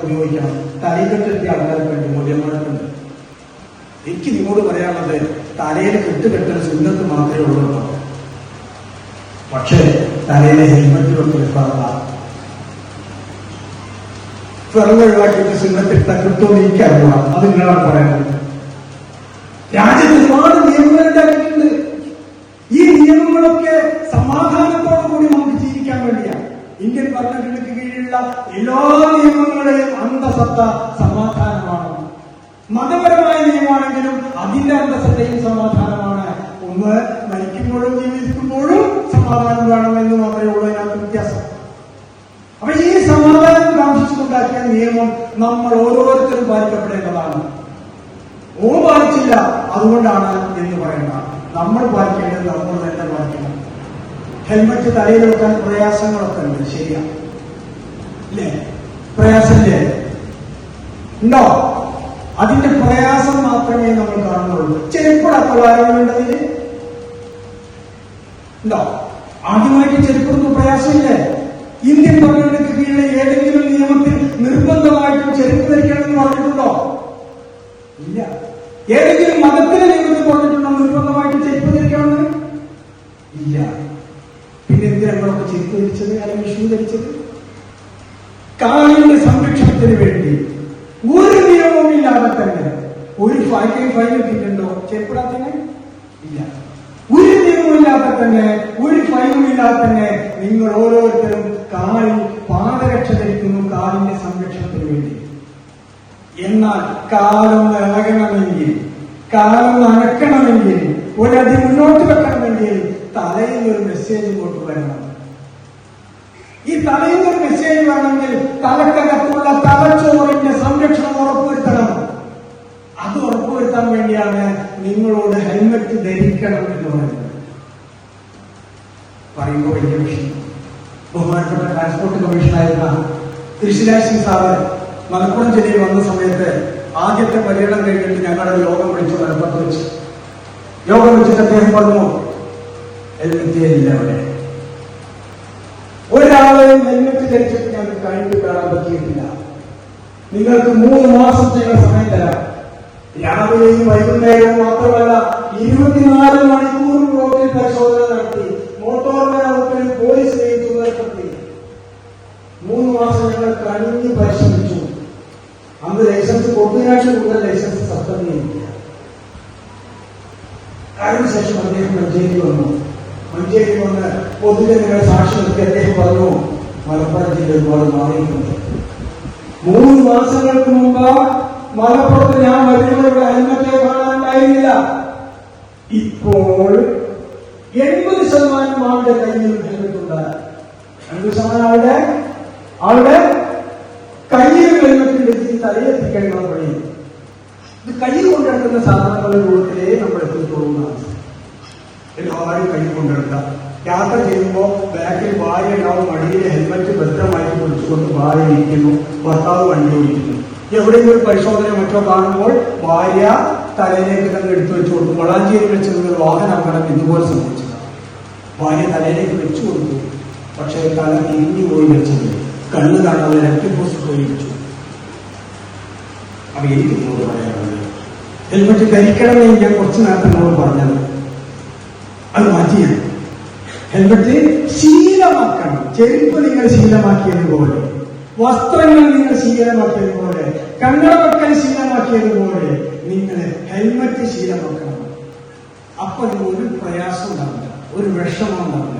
ഉപയോഗിക്കണം. തലയിലെത്തിയ ആൾക്കാർക്ക് വേണ്ടി മൂല്യങ്ങളുണ്ട്. എനിക്ക് നിങ്ങളോട് പറയാനുള്ളത്, തലയിൽ കെട്ടുകെട്ടൽ സുന്നത്ത് മാത്രമേ ഉള്ളൂ. പക്ഷേ തലയിലെ ഹെൽമറ്റ് വെക്കുന്ന പിറന്ന് ഒഴിവാക്കിയിട്ട് സുന്നത്തിട്ട കിട്ടുമെന്ന് എനിക്കറിയാം. അത് നിങ്ങളാണ് പറയുന്നത്. രാജ്യത്ത് ഒരുപാട് നിയമങ്ങൾ ഉണ്ടാക്കിയിട്ടുണ്ട്. ഈ നിയമങ്ങളൊക്കെ സമാധാനത്തോടു കൂടി നമുക്ക് ജീവിക്കാൻ വേണ്ടിയാണ്. ഇന്ത്യൻ ഭരണഘടനയ്ക്ക് കീഴിലുള്ള എല്ലാ നിയമങ്ങളുടെയും അന്തസത്ത സമാധാനമാണ്. മതപരമായ നിയമമാണെങ്കിലും അതിന്റെ അന്തസത്തയും സമാധാനമാണ്. ഒന്ന്, മരിക്കുമ്പോഴും ജീവിക്കുമ്പോഴും സമാധാനം വേണമെന്ന് മാത്രമേ ഉള്ളൂ അതിനകത്ത് വ്യത്യാസം. അപ്പൊ ഈ സമാധാനം കാക്ഷിച്ചുകൊണ്ടാക്കിയ നിയമം നമ്മൾ ഓരോരുത്തരും പാലിക്കപ്പെടേണ്ടതാണ്. പാലിച്ചില്ല അതുകൊണ്ടാണ് എന്ന് പറയുന്നത്. നമ്മൾ പാലിക്കേണ്ടത് നമ്മൾ തന്നെ പാലിക്കണം. ഹെൽമറ്റ് തലയിൽ വെക്കാൻ പ്രയാസങ്ങളൊക്കെ ഉണ്ട്, ശരിയാ അല്ലേ? പ്രയാസമില്ലേ? ഉണ്ടോ? അതിന്റെ പ്രയാസം മാത്രമേ നമ്മൾ കാണുന്നുള്ളൂ. ചെരുപ്പിടാത്ത ആരെങ്കിലുണ്ടതിന് ഉണ്ടോ? ആദ്യമായിട്ട് ചെരുപ്പിടുന്ന പ്രയാസമില്ലേ? ഇന്ത്യൻ ഭരണഘടനയ്ക്ക് കീഴിലെ ഏതെങ്കിലും നിയമത്തിൽ നിർബന്ധമായിട്ടും ചെരുപ്പ് ധരിക്കണമെന്ന് പറഞ്ഞിട്ടുണ്ടോ? ഇല്ല. ഏതെങ്കിലും മതത്തിന്റെ നിയമത്തിൽ പറഞ്ഞിട്ടുണ്ടോ നിർബന്ധമായിട്ട് ചെരുപ്പ് ധരിക്കണമെന്ന്? ഇല്ല. പിന്നെ എന്തിനാണ് ചെരുപ്പ് ധരിച്ചത് അല്ലെങ്കിൽ ഷൂ ധരിച്ചത്? കാലിന്റെ സംരക്ഷണത്തിന് വേണ്ടി ഒരു നിയമവും ഇല്ലാതെ തന്നെ ഒരു ഫൈൻ ഇട്ടിട്ടുണ്ടോ ചെരുപ്പിടാത്തന്നെ? ഇല്ല. ഒരു നിയമവും ഇല്ലാതെ തന്നെ, ഒരു ഫൈനും ഇല്ലാതെ തന്നെ നിങ്ങൾ ഓരോരുത്തരും കാലിൽ പാദരക്ഷ ധരിക്കുന്നു കാലിന്റെ സംരക്ഷണത്തിന് വേണ്ടി. എന്നാൽ കാലൊന്ന് ഇളകണമെങ്കിൽ, കാലൊന്ന് അനക്കണമെങ്കിൽ, ഒരടി മുന്നോട്ട് വെക്കണമെങ്കിൽ തലയിൽ ഒരു മെസ്സേജ് കൊണ്ടുവരണം. ഈ തലയിൽ ഒരു മെസ്സേജ് വേണമെങ്കിൽ തലക്കകത്തുള്ള തലച്ചോറിന്റെ സംരക്ഷണം ഉറപ്പുവരുത്തണം. അത് ഉറപ്പുവരുത്താൻ വേണ്ടിയാണ് നിങ്ങളോട് ഹെൽമറ്റ് ധരിക്കണം എന്ന് പറയുമ്പോൾ വലിയ വിഷയം. ബഹുമാനപ്പെട്ട ട്രാൻസ്പോർട്ട് കമ്മീഷനായിരുന്ന ഋഷിരാജ് സാറ് മലപ്പുറം ജില്ലയിൽ വന്ന സമയത്ത് ആദ്യത്തെ പര്യടനം കഴിഞ്ഞിട്ട് ഞങ്ങളുടെ യോഗം വിളിച്ചു. മലപ്പുറത്ത് വെച്ച് യോഗം വെച്ചിട്ട് അദ്ദേഹം പറഞ്ഞു, ഹെൽമറ്റ് ഇല്ല അവിടെ. ഒരാളെയും ഹെൽമറ്റ് ധരിച്ചിട്ട് ഞങ്ങൾക്ക് കഴിഞ്ഞിട്ട് കാണാൻ പറ്റിയിട്ടില്ല. നിങ്ങൾക്ക് 3 മാസത്തേക്ക് സമയം തരാം. രാവിലെയും വൈകുന്നേരവും മാത്രമല്ല 24 മണിക്കൂർ റോഡിൽ പരിശോധന നടത്തി മോട്ടോർ വകുപ്പിൽ പോലീസ് ചുമതലപ്പെടുത്തി 3 മാസം ഞങ്ങൾ കഴിഞ്ഞ് പരിശ്രമിച്ചു. അന്ന് ലൈസൻസ് കൊടുത്തതിനാഴ്ച കൂടുതൽ ലൈസൻസ് സസ്പെൻഡ് ചെയ്തില്ല. അതിനുശേഷം അദ്ദേഹം മഞ്ചേരി വന്നു. മഞ്ചേരി വന്ന് പൊതുജനങ്ങളെ സാക്ഷി നിർത്തി അദ്ദേഹം പറഞ്ഞു, മലപ്പുറം ജില്ല ഒരുപാട് മാറിയിട്ടുണ്ട്. 3 മാസങ്ങൾക്ക് മുമ്പ് മലപ്പുറത്ത് ഞാൻ വരുന്നവരുടെ ഹെൽമറ്റ് കാണാനുണ്ടായിരുന്നില്ല. ഇപ്പോൾ 80% ആളുടെ കയ്യിൽ ഹെൽമറ്റ് ഉണ്ട്. 80% ആളുടെ കയ്യിൽ ഹെൽമറ്റ് വെച്ച് തലയെത്തിക്കേണ്ട വഴി. ഇത് കയ്യിൽ കൊണ്ടെടുക്കുന്ന സാധനങ്ങളുടെ രൂപത്തിലേ നമ്മൾ എത്തിക്കൊള്ളുന്നതാണ്. എല്ലാവരും കയ്യിൽ കൊണ്ടെടുക്കാം. യാത്ര ചെയ്യുമ്പോൾ ബാക്കിൽ ഭാര്യ ഉണ്ടാവും, വണ്ടിയിൽ ഹെൽമറ്റ് ഭദ്രമായിട്ട് പിടിച്ചുകൊണ്ട് ഭാര്യ ഇരിക്കുന്നു, ഭർത്താവ് വണ്ടി ഓടിക്കുന്നു. എവിടെയെങ്കിലും ഒരു പരിശോധന മറ്റോ കാണുമ്പോൾ ഭാര്യ തലയിലേക്ക് തന്നെ എടുത്തു വെച്ചു കൊടുക്കും. വളാഞ്ചേരി വെച്ച് നിങ്ങൾ വാഹനം അപകടം ഇതുപോലെ സംഭവിച്ചത്. ഭാര്യ തലയിലേക്ക് വെച്ചു കൊടുത്തു, പക്ഷേ തല തിരിഞ്ഞു പോയി വെച്ചത് കണ്ണ് കാണാതെ രക്തപോസ്റ്റ് പോയി വെച്ചു. അപ്പൊ എനിക്ക് നിങ്ങളോട് പറയാനുള്ളത്, ഹെൽമറ്റ് ധരിക്കണമെന്ന് ഞാൻ കുറച്ച് നേരത്തെ നമ്മൾ പറഞ്ഞത് അത് മാറ്റിയാണ്. ഹെൽമറ്റ് ശീലമാക്കണം. ചെരുപ്പ് നിങ്ങൾ ശീലമാക്കിയതുപോലെ, വസ്ത്രങ്ങൾ നിങ്ങൾ ശീലമാക്കിയതുപോലെ, കണ്ണട വെക്കൽ ശീലമാക്കിയതുപോലെ നിങ്ങൾ ഹെൽമറ്റ് ശീലമാക്കണം. അപ്പൊ ഒരു പ്രയാസം ഉണ്ടാവില്ല, ഒരു വിഷമം ഉണ്ടാവില്ല.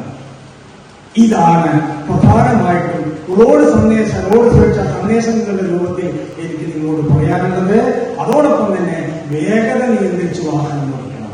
ഇതാണ് പ്രധാനമായിട്ടും റോഡ് സുരക്ഷാ സന്ദേശങ്ങളുടെ രൂപത്തിൽ എനിക്ക് നിങ്ങളോട് പറയാനുള്ളത്. അതോടൊപ്പം തന്നെ വേഗത നിയന്ത്രിച്ച് വാഹനം ഓടിക്കണം.